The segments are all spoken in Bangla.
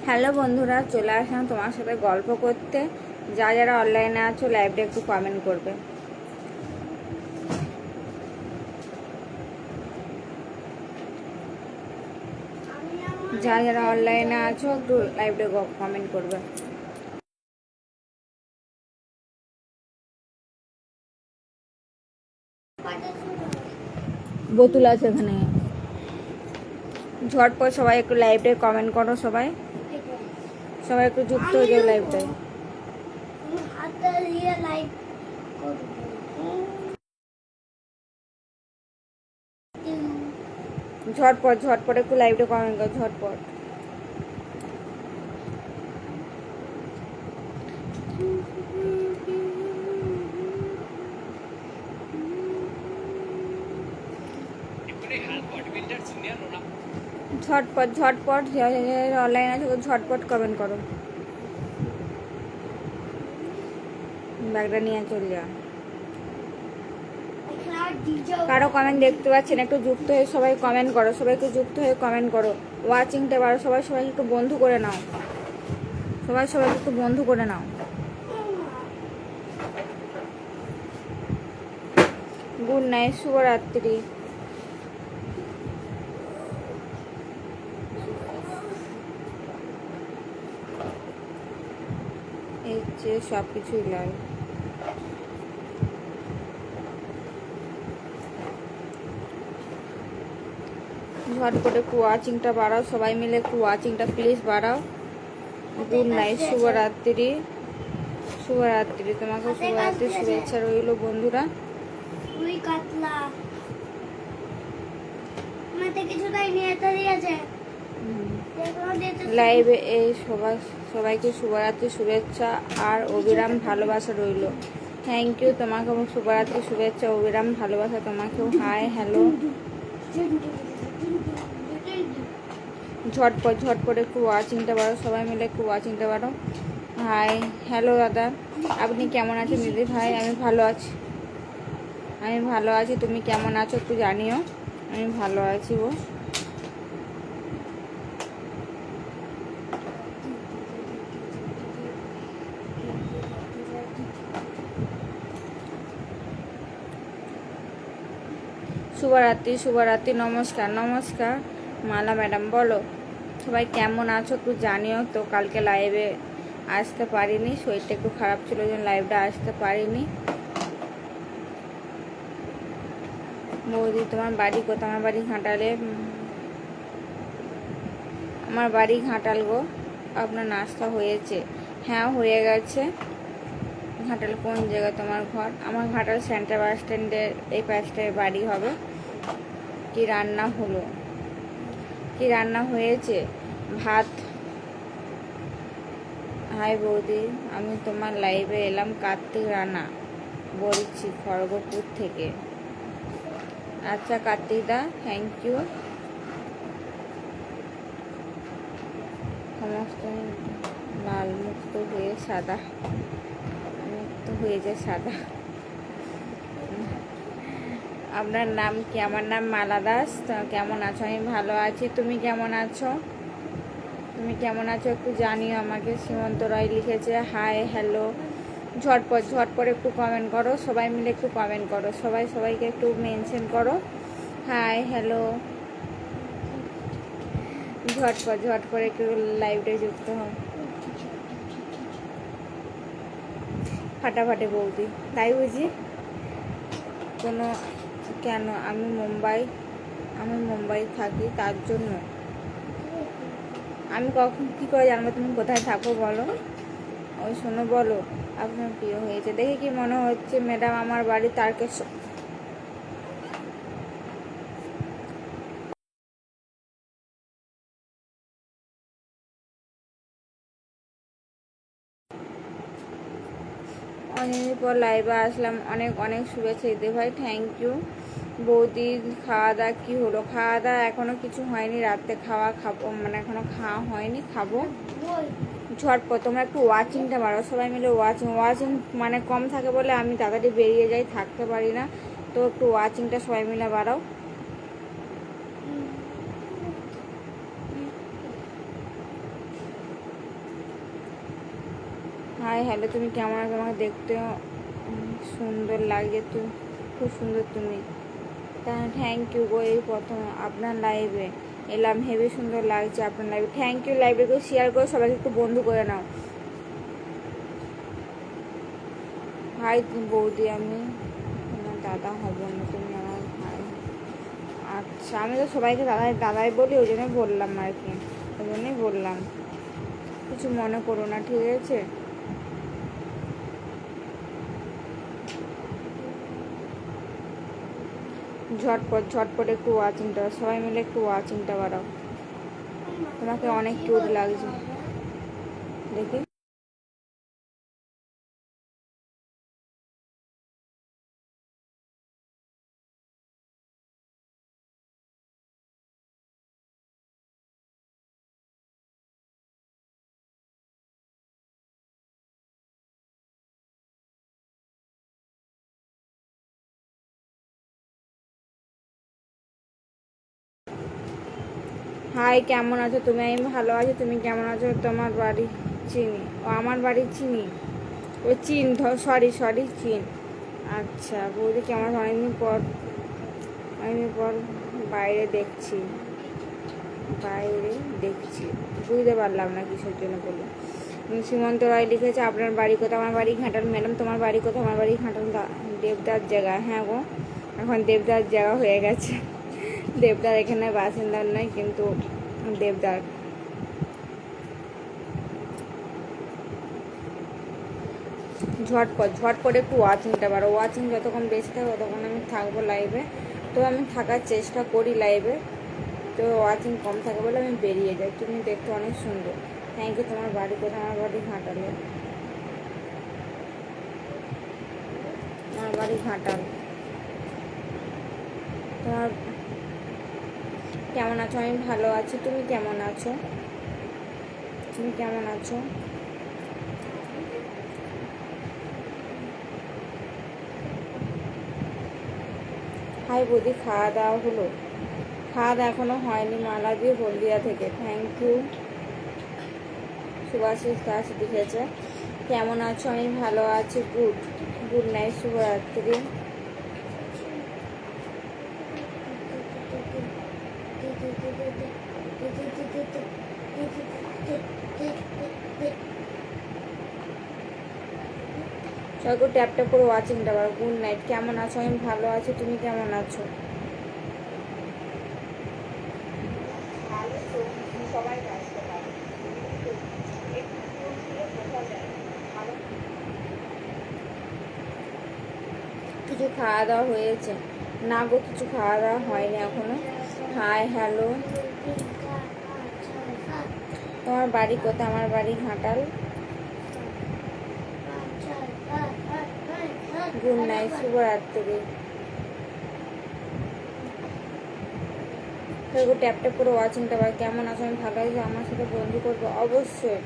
হ্যালো বন্ধুরা, চলে আসলাম তোমার সাথে গল্প করতে। যারা অনলাইনে আছো লাইভটা একটু কমেন্ট করবে। যারা অনলাইনে আছো একটু লাইভটা কমেন্ট করবে। বোতল আছে এখানে। ঝটপট সবাই একটু লাইভটায় কমেন্ট করো। সবাই একটু যুক্ত হয়ে যাও লাইভটায়। ঝটপট একটু লাইভটা কমেন্ট করো ঝটপট। ঝটপট অনলাইন আছে ঝটপট কমেন্ট করো। ব্যাগটা নিয়ে চলে যা। কারো কমেন্ট দেখতে পাচ্ছেন, একটু যুক্ত হয়ে সবাই কমেন্ট করো। সবাই একটু যুক্ত হয়ে কমেন্ট করো। ওয়াচিংটা বাড়ো। সবাই একটু বন্ধু করে নাও। সবাই একটু বন্ধু করে নাও। গুড নাইট, শুভরাত্রি। এই যে সব কিছুই লাইভ। ঝটপট একটু ওয়াচিংটা বাড়াও। সবাই মিলে একটু ওয়াচিংটা প্লিজ বাড়াও। গুড নাইট, শুভরাত্রি। তোমাকে শুভরাত্রির শুভেচ্ছা রইল বন্ধুরা। লাইভে এই সবাইকে শুভরাত্রির শুভেচ্ছা আর অবিরাম ভালোবাসা রইল। থ্যাংক ইউ তোমাকে শুভরাত্রির শুভেচ্ছা, অবিরাম ভালোবাসা তোমাকেও। High hello. ঝটপট একটু ওয়াচিংটা বাড়ো। সবাই মিলে একটু ওয়াচিংটা বাড়ো। হাই হ্যালো দাদা, আপনি কেমন আছেন দিদি ভাই? আমি ভালো আছি। তুমি কেমন আছো একটু জানিও। আমি ভালো আছি গো। শুভরাত্রি। নমস্কার মালা ম্যাডাম, বলো সবাই কেমন আছো একটু জানিও। তো কালকে লাইভে আসতে পারিনি, শরীরটা একটু খারাপ ছিল, ওই জন্য লাইভটা আসতে পারিনি। বৌদি তোমার বাড়ি কোথায়? আমার বাড়ি ঘাটালে। আমার বাড়ি ঘাটাল গো। আপনার নাস্তা হয়েছে? হ্যাঁ হয়ে গেছে। ঘাটাল কোন জায়গায় তোমার ঘর? আমার ঘাটাল সেন্ট্রাল বাস স্ট্যান্ডের এই পাশটায় বাড়ি হবে। কি রান্না হয়েছে? ভাত। হাই বৌদি, আমি তোমার লাইভে এলাম। কার্তিক রানা বলছি খড়গপুর থেকে। আচ্ছা কার্তিক দা, থ্যাংক ইউ। সমস্ত লাল মুক্ত হয়ে সাদা। আপনার নাম কি? আমার নাম মালা দাস। কেমন আছো? আমি ভালো আছি। তুমি কেমন আছো একটু জানিও আমাকে। সীমন্ত রায় লিখেছে হাই হ্যালো। ঝটপট একটু কমেন্ট করো। সবাই মিলে একটু কমেন্ট করো। সবাইকে একটু মেনশন করো। High hello. ঝটপট একটু লাইভে যুক্ত হও। ফাটাফাটি বৌদি, তাই বুঝি? কেন? আমি মুম্বাই থাকি, তার জন্য। আমি কখন কী করে জানবো তুমি কোথায় থাকো? বলো। ওই শোনো, বলো আপনার প্রিয় হয়েছে দেখে কি মনে হচ্ছে? ম্যাডাম আমার বাড়ি তারকেশ্বর। অনেকদিন পর লাইভে আসলাম। অনেক শুভেচ্ছা দিদি ভাই, থ্যাংক ইউ। বৌদি খাওয়া দাওয়া কী হলো? খাওয়া দাওয়া এখনও কিছু হয়নি। রাতে খাবো, মানে এখনও খাওয়া হয়নি, খাবো। ঝটপট তোমরা একটু ওয়াচিংটা বাড়ো। সবাই মিলে ওয়াচিং মানে কম থাকে বলে আমি তাড়াতাড়ি বেরিয়ে যাই, থাকতে পারি না। তো তো একটু ওয়াচিংটা সবাই মিলে বাড়াও। হাই হ্যালো, তুমি কেমন আছো? আমাকে দেখতেও সুন্দর লাগছে, তুমি খুব সুন্দর তুমি। থ্যাংক ইউ গো, এই প্রথম আপনার লাইভে এলাম, হেভি সুন্দর লাগছে আপনার লাইভে। থ্যাংক ইউ, লাইভে শেয়ার করে সবাইকে একটু বন্ধু করে নাও। হাই বৌদি, আমি তোমার দাদা হব না, তুমি আমার ভাই। আচ্ছা, আমি তো সবাইকে দাদাই দাদাই বলি, ওই জন্যই বললাম আর কি, ওই জন্যই বললাম, কিছু মনে করো না, ঠিক আছে? ঝটপট ঝটপট একটু ওয়াচিংটা, সবাই মিলে একটু ওয়াচিংটা বাড়াও। তোমাকে অনেক কিউট লাগছে দেখি। হাই, কেমন আছো তুমি? আমি ভালো আছি, তুমি কেমন আছো? তোমার বাড়ি চিনি, ও আমার বাড়ি চিনি, ও চিন, সরি সরি চিন। আচ্ছা বৌদি কেমন আছে? অনেকদিন পর বাইরে দেখছি, বাইরে দেখছি, বুঝতে পারলাম না কিসের জন্য বললো। সীমন্ত রায় লিখেছে, আপনার বাড়ি কোথায়? আমার বাড়ি ঘাটাল। ম্যাডাম তোমার বাড়ি কোথায়? আমার বাড়ি ঘাটাল দেবদার জায়গা। হ্যাঁ গো, এখন দেবদার জায়গা হয়ে গেছে, দেবদার এখানে বাসিন্দার নয়, কিন্তু দেবদার। ঝটপট ঝটপট একটু ওয়াচিংটা বাড়ো, ওয়াচিং যতক্ষণ বেশি থাকে ততক্ষণ আমি থাকবো লাইভে। তো আমি থাকার চেষ্টা করি লাইভে, তো ওয়াচিং কম থাকে বলে আমি বেরিয়ে যাই। তুমি দেখতে অনেক সুন্দর। Thank you. তোমার বাড়ি কোথায়? আমার বাড়ি ঘাটালে। আমার বাড়ি ঘাটাল। তোমার কেমন আছো? আমি ভালো আছি, তুমি কেমন আছো? তুমি কেমন আছো? হাই বৌদি, খাওয়া দাওয়া হলো? খাওয়া দাওয়া এখনো হয়নি, মালা দিয়ে হলদিয়া থেকে। Thank you. সুভাষিস দাস লিখেছে, কেমন আছো? আমি ভালো আছি, গুড গুড নাইট, শুভরাত্রি। সবাইকে ট্যাপ ট্যাপ করে ওয়াচিংটা বাড়ো। গুড নাইট, কেমন আছো? আমি ভালো আছি, তুমি কেমন আছো? কিছু খাওয়া দাওয়া হয়েছে? না গো, কিছু খাওয়া দাওয়া হয়নি এখনো। হাই হ্যালো, তোমার বাড়ি কোথায়? আমার বাড়ি ঘাটাল। গুড নাইট, শুভরাত্রি। ট্যাপ ট্যাপ করে ওয়াচিংটা বাড়ো। কেমন আছো? আমি ভালো আছি, আমার সাথে বন্ধু করবো? অবশ্যই।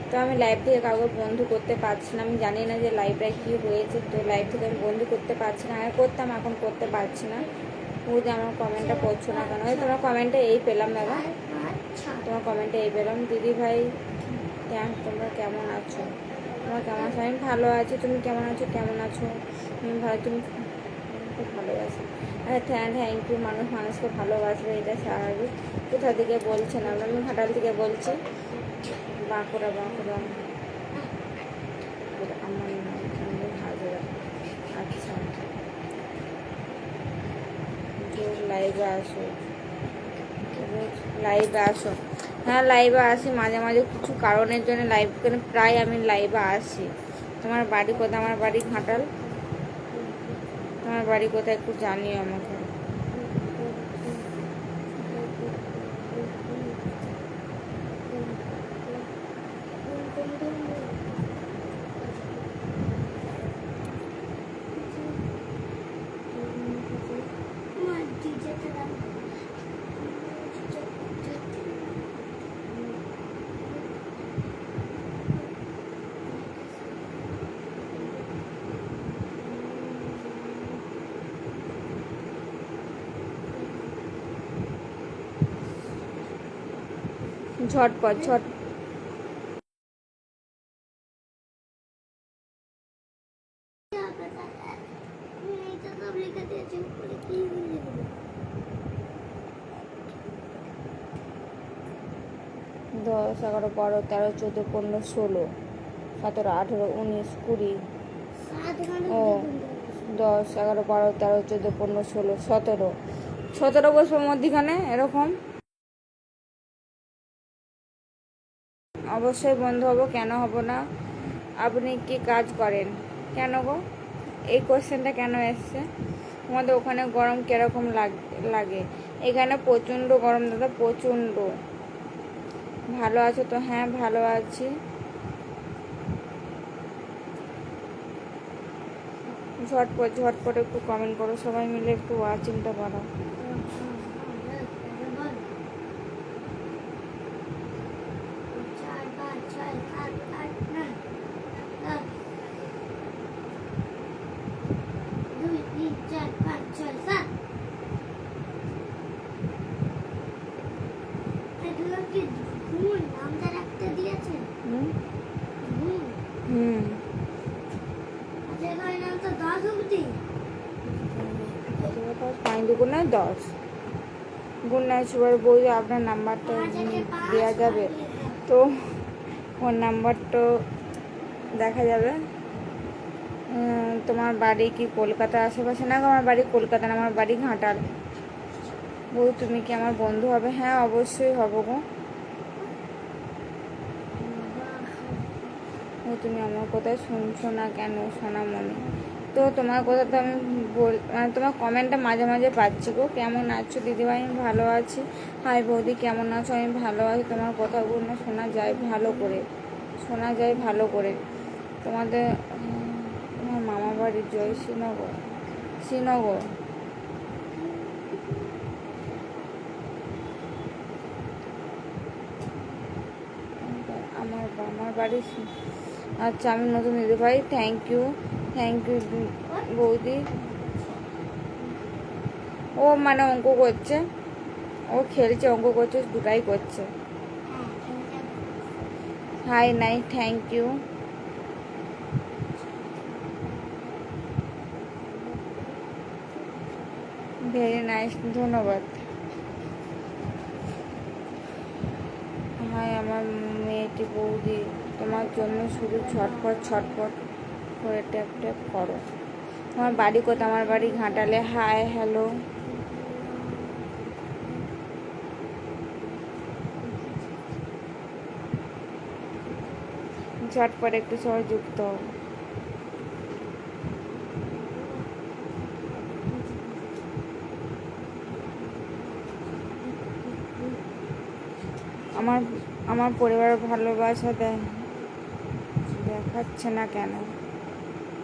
তো আমি লাইভ থেকে কাউকে বন্ধু করতে পারছি না, আমি জানি না যে লাইভটায় কী হয়েছে, তো লাইভ থেকে আমি বন্ধু করতে পারছি না। আগে করতাম, এখন করতে পারছি না। বুঝে আমার কমেন্টটা পড়ছো না কেন? তোমার কমেন্টটা এই পেলাম দাদা, তোমার কমেন্টটা এই পেলাম। দিদি ভাই তোমরা কেমন আছো? তোমার কেমন আছো? আমি ভালো আছি, তুমি কেমন আছো? কেমন আছো? আমি ভালো, তুমি খুব ভালোবাসি। আচ্ছা থ্যাংক ইউ। মানুষ মানুষকে ভালোবাসবে, এটা স্বাভাবিক। কোথা থেকে বলছেন? আমি ঘাটাল থেকে বলছি। বাঁকুড়া, বাঁকুড়া। আমার নাম হাজরা। আচ্ছা, লাইভে আসো, লাইভে আসো। হ্যাঁ লাইভে আসি মাঝে মাঝে, কিছু কারণের জন্য লাইভ, প্রায় আমি লাইভে আসি। তোমার বাড়ি কোথায়? আমার বাড়ি ঘাটাল। তোমার বাড়ি কোথায় একটু জানিও আমাকে। ঝটপট ঝট দশ, 11, 12, 13, 14, 15, 16, 17, 18, 19, 20 ও 10, 11, 12, 13, 14, 15, 16, 17 বছর মধ্যিখানে এরকম অবশ্যই বন্ধু হব, কেন হব না? আপনি কি কাজ করেন? কেন গো এই কোয়েশ্চেনটা কেন এসছে? তোমাদের ওখানে গরম কীরকম লাগে? এখানে প্রচণ্ড গরম দাদা, প্রচণ্ড। ভালো আছো তো? হ্যাঁ ভালো আছি। ঝটপট ঝটপট একটু কমেন্ট করো, সবাই মিলে একটু ওয়াচিংটা বাড়াও। হুম পানি দুগুণ নয় 10। গুড নাইট সুপার বই, আপনার নাম্বারটা দেওয়া যাবে তো? ফোন নাম্বারটা দেখা যাবে। তোমার বাড়ি কি কলকাতার আশেপাশে? না, আমার বাড়ি কলকাতা না, আমার বাড়ি ঘাটাল। বউ তুমি কি আমার বন্ধু হবে? হ্যাঁ অবশ্যই হব গো। ও তুমি আমার কথা শুনছো না কেন সোনামণি? তো তোমার কথা তো আমি মানে তোমার কমেন্টটা মাঝে মাঝে পাচ্ছি গো। কেমন আছো দিদিভাই? আমি ভালো আছি। হাই বৌদি কেমন আছো? আমি ভালো আছি। তোমার কথাগুলো না শোনা যায় ভালো করে, শোনা যায় ভালো করে। তোমার মামা বাড়ি জয় শ্রীনগর। শ্রীনগর আমার বাড়ি। আচ্ছা আমি নতুন দিদিভাই, থ্যাংক ইউ বৌদি। ও মানে অঙ্ক করছে, ও খেলছে, অঙ্ক করছে, দুটাই করছে। হাই নাই, থ্যাংক ইউ। ভেরি নাইস, ধন্যবাদ। হাই আমার মেয়েটি বৌদি, তোমার জন্য শুধু ছটপট ছটপট করে ট্যাপ ট্যাপ করো। তোমার বাড়ি কোথায়? আমার বাড়ি ঘাটালে। Hi hello. ঝটপট একটু সবাই যুক্ত হও। আমার পরিবারের ভালোবাসা দেখাচ্ছে না কেন?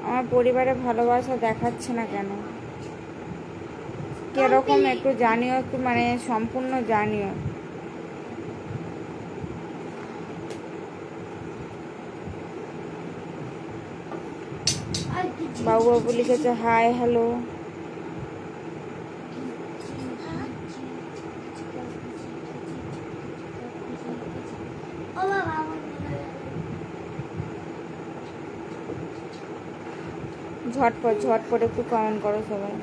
আমার পরিবারে ভালোবাসা দেখাচ্ছে না কেন? কিরকম একটু জানিও, একটু মানে সম্পূর্ণ জানিও। বাবু লিখেছে হাই হ্যালো। ঝটপট ঝটপট একটু কমেন্ট করো সবাই।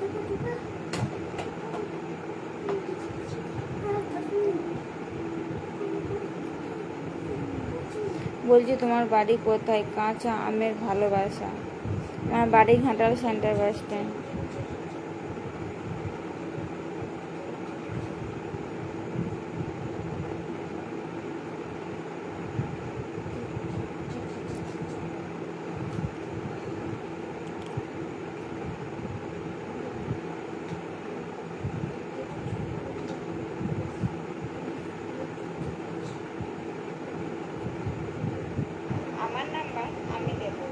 বলছি তোমার বাড়ি কোথায়? কাঁচা আমের ভালোবাসা। আমার বাড়ি ঘাটাল সেন্টার বাস স্ট্যান্ড। আমার নাম্বার আমি দেবো,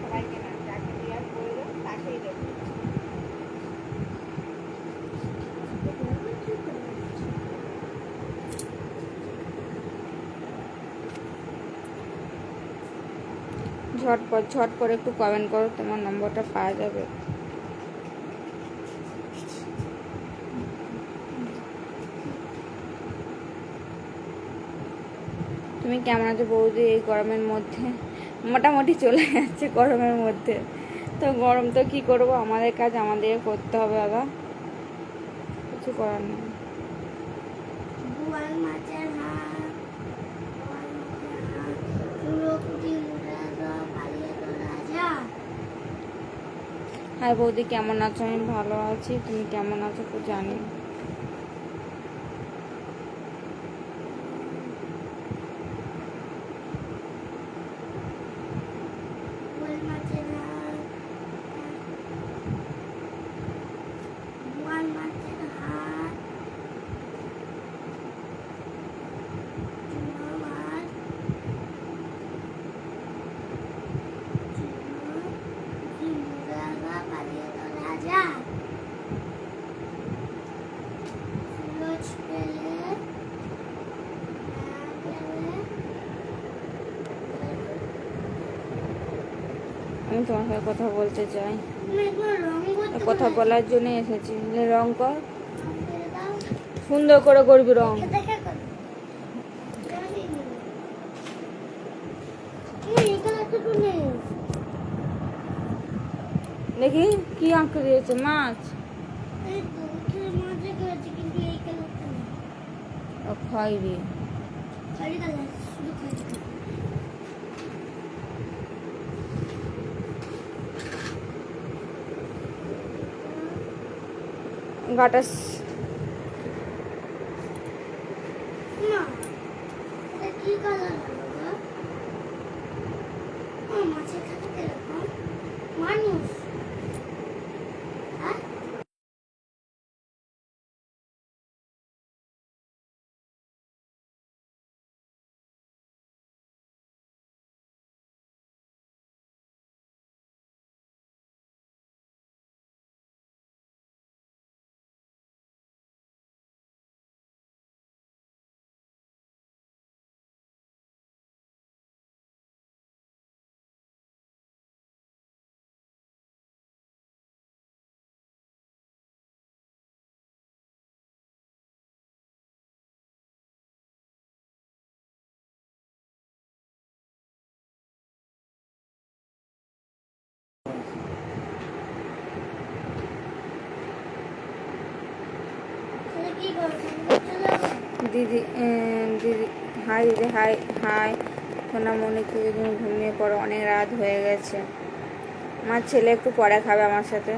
সবাইকে না, যাকে দেওয়ার প্রয়োজন তাকেই দেবো। ঝটপট ঝটপট একটু কমেন্ট করো, তোমার নম্বরটা পাওয়া যাবে। তুমি কেমন আছো বৌদি? এই গরমের মধ্যে মোটামুটি চলে যাচ্ছে গরমের মধ্যে। তো গরম তো কী করবো, আমাদের কাজ আমাদের করতে হবে দাদা, কিছু করার নেই। হাই বৌদি, কেমন আছো? আমি ভালো আছি, তুমি কেমন আছো তো জানি। আমি তোমার সাথে কথা বলতে চাই, কথা বলার জন্য এসেছি। রং কর, সুন্দর করে করবি রং। দেখি কি আঁকে দিয়েছে, মাছ? খয়েরি। গাটাস কি কালার মাছের খাতে এরকম মানুষ দিদি, দিদি হাই, দিদি হাই। হাই সোনামণি, কি তুমি ঘুমিয়ে পড়ো, অনেক রাত হয়ে গেছে। আমার ছেলে একটু পরে খাবে আমার সাথে।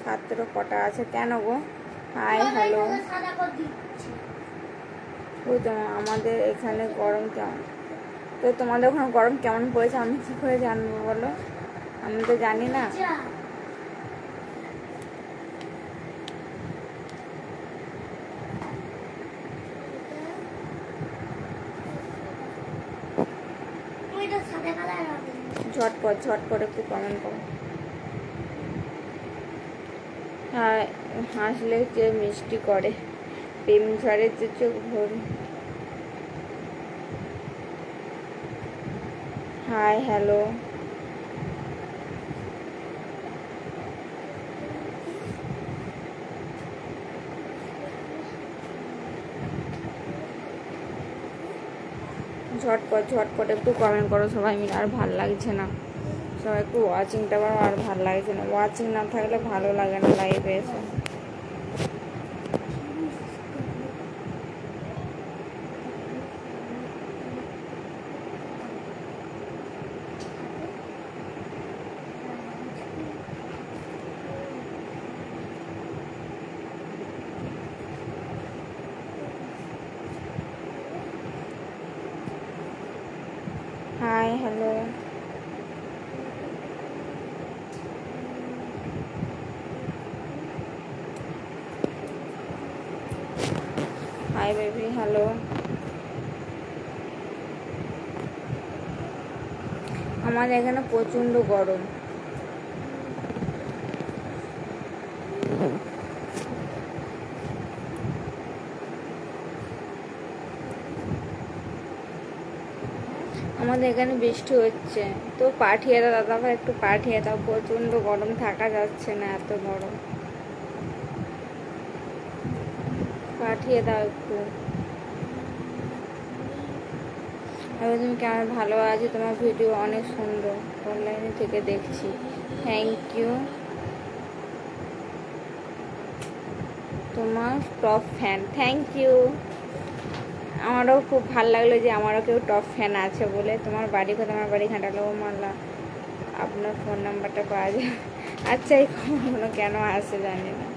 ছাত্র কটা আছে কেন গো? Hi hello. ওই তো আমাদের এখানে গরম কেমন? তো তোমাদের ওখানে গরম কেমন পড়েছে আমি কী করে জানবো বলো? আমি তো জানি না। ঝটপট ঝটপট একটু কমেন্ট করো। হ্যাঁ, হাসলে যে মিষ্টি করে, প্রেম ঝরে যে চোখ ভরে। High hello. ঝটপট ঝটপট একটু কমেন্ট করো সবাই মিলে, আর ভাল লাগছে না। সবাই একটু ওয়াচিংটা করো, আর ভাল লাগছে না। ওয়াচিং না থাকলে ভালো লাগে না লাইভে এসে। Hi hello. Hi baby hello. আমাদের এখানে প্রচণ্ড গরম। আমাদের এখানে বৃষ্টি হচ্ছে, তো পাঠিয়ে দাও দাদা ভাই, একটু পাঠিয়ে দাও, প্রচণ্ড গরম, থাকা যাচ্ছে না, এত গরম, পাঠিয়ে দাও একটু। আমি তুমি কেমন, ভালো আছি, তোমার ভিডিও অনেক সুন্দর, অনলাইনে থেকে দেখছি, থ্যাংক ইউ, তোমার টপ ফ্যান, থ্যাংক ইউ। আমারও খুব ভালো লাগলো যে আমারও কেউ টপ ফ্যান আছে বলে। তোমার বাড়ি কোথায়? আমার বাড়ি ঘাটালো মাল্লা। আপনার ফোন নাম্বারটা পাওয়া যায়? আচ্ছা, এই কখনো কেন আসে জানি না।